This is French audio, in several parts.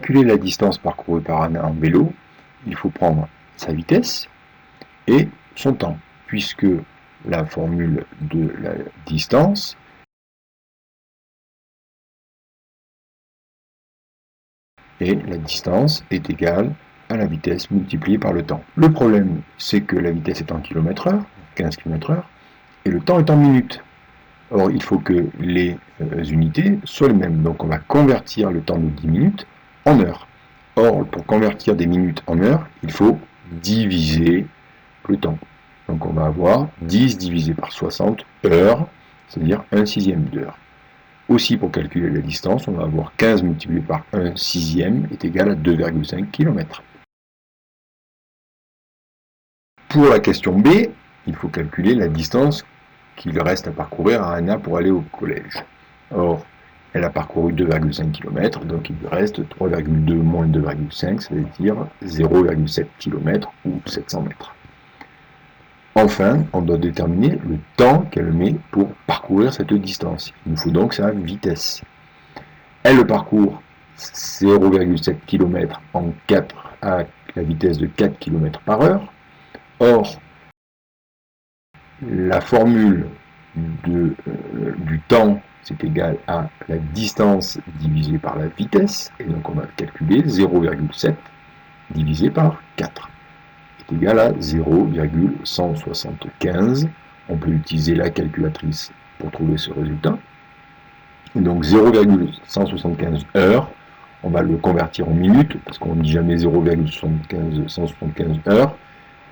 calculer la distance parcourue par Anna en vélo, il faut prendre sa vitesse et son temps, puisque la formule de la distance et la distance est égale à la vitesse multipliée par le temps. Le problème, c'est que la vitesse est en km/h, 15 km/h, et le temps est en minutes. Or, il faut que les unités soient les mêmes. Donc, on va convertir le temps de 10 minutes en heures. Or, pour convertir des minutes en heures, il faut diviser le temps. Donc, on va avoir 10 divisé par 60 heures, c'est-à-dire 1/6 d'heure. Aussi, pour calculer la distance, on va avoir 15 multiplié par 1/6 est égal à 2,5 km. Pour la question B, il faut calculer la distance qu'il reste à parcourir à Anna pour aller au collège. Or, elle a parcouru 2,5 km, donc il lui reste 3,2 moins 2,5, c'est-à-dire 0,7 km ou 700 mètres. Enfin, on doit déterminer le temps qu'elle met pour parcourir cette distance. Il nous faut donc sa vitesse. Elle parcourt 0,7 km en 4 à la vitesse de 4 km par heure. Or, la formule du temps, c'est égal à la distance divisée par la vitesse. Et donc, on va calculer 0,7 divisé par 4. Est égal à 0,175. On peut utiliser la calculatrice pour trouver ce résultat. Et donc 0,175 heures, on va le convertir en minutes, parce qu'on ne dit jamais 0,175 heures,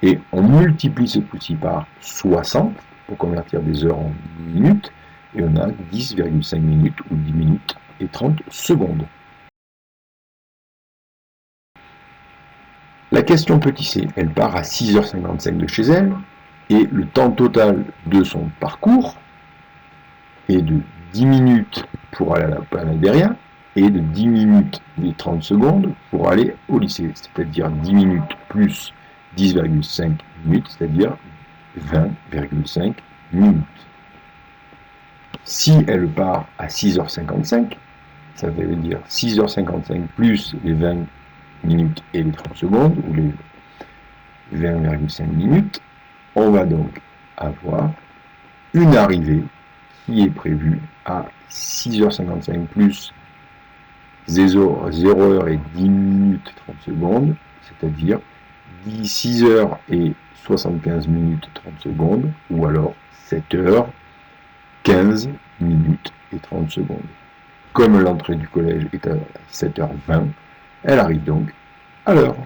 et on multiplie ce coup-ci par 60 pour convertir des heures en minutes, et on a 10,5 minutes ou 10 minutes et 30 secondes. La question petit c, elle part à 6h55 de chez elle, et le temps total de son parcours est de 10 minutes pour aller à la Panaderia, et de 10 minutes et 30 secondes pour aller au lycée, c'est-à-dire 10 minutes plus 10,5 minutes, c'est-à-dire 20,5 minutes. Si elle part à 6h55, ça veut dire 6h55 plus les 20 minutes et les 30 secondes, ou les 20,5 minutes, on va donc avoir une arrivée qui est prévue à 6h55 plus 0h et 10 minutes 30 secondes, c'est-à-dire 6h et 75 minutes 30 secondes, ou alors 7h, 15 minutes et 30 secondes. Comme l'entrée du collège est à 7h20, elle arrive donc à l'heure. La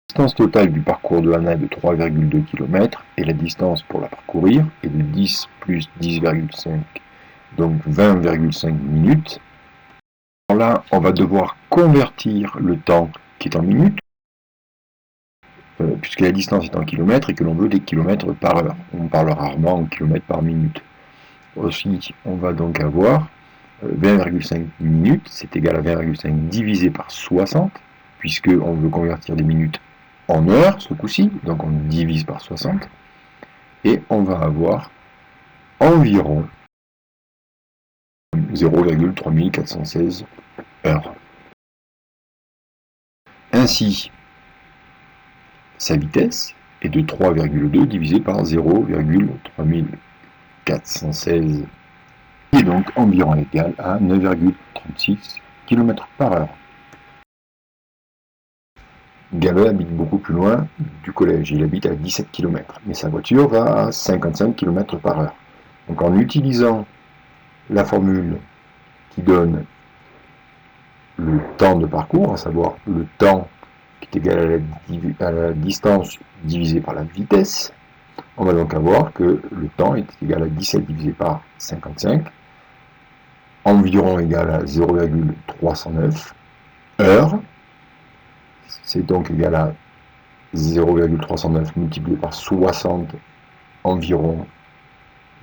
distance totale du parcours de Anna est de 3,2 km et la distance pour la parcourir est de 10 plus 10,5, donc 20,5 minutes. Alors là, on va devoir convertir le temps qui est en minutes, puisque la distance est en kilomètres et que l'on veut des kilomètres par heure. On parle rarement en kilomètres par minute. Aussi, on va donc avoir 20,5 minutes, c'est égal à 20,5 divisé par 60, puisqu'on veut convertir des minutes en heures, ce coup-ci, donc on divise par 60, et on va avoir environ 0,3416 heures. Ainsi, sa vitesse est de 3,2 divisé par 0,3416, qui est donc environ égal à 9,36 km par heure. Gallo habite beaucoup plus loin du collège, il habite à 17 km, mais sa voiture va à 55 km par heure. Donc en utilisant la formule qui donne le temps de parcours, à savoir le temps qui est égal à la distance divisée par la vitesse, on va donc avoir que le temps est égal à 17 divisé par 55, environ égal à 0,309 heures. C'est donc égal à 0,309 multiplié par 60, environ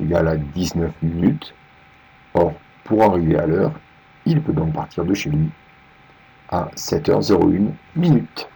égal à 19 minutes. Or, pour arriver à l'heure, il peut donc partir de chez lui à 7h01 minutes.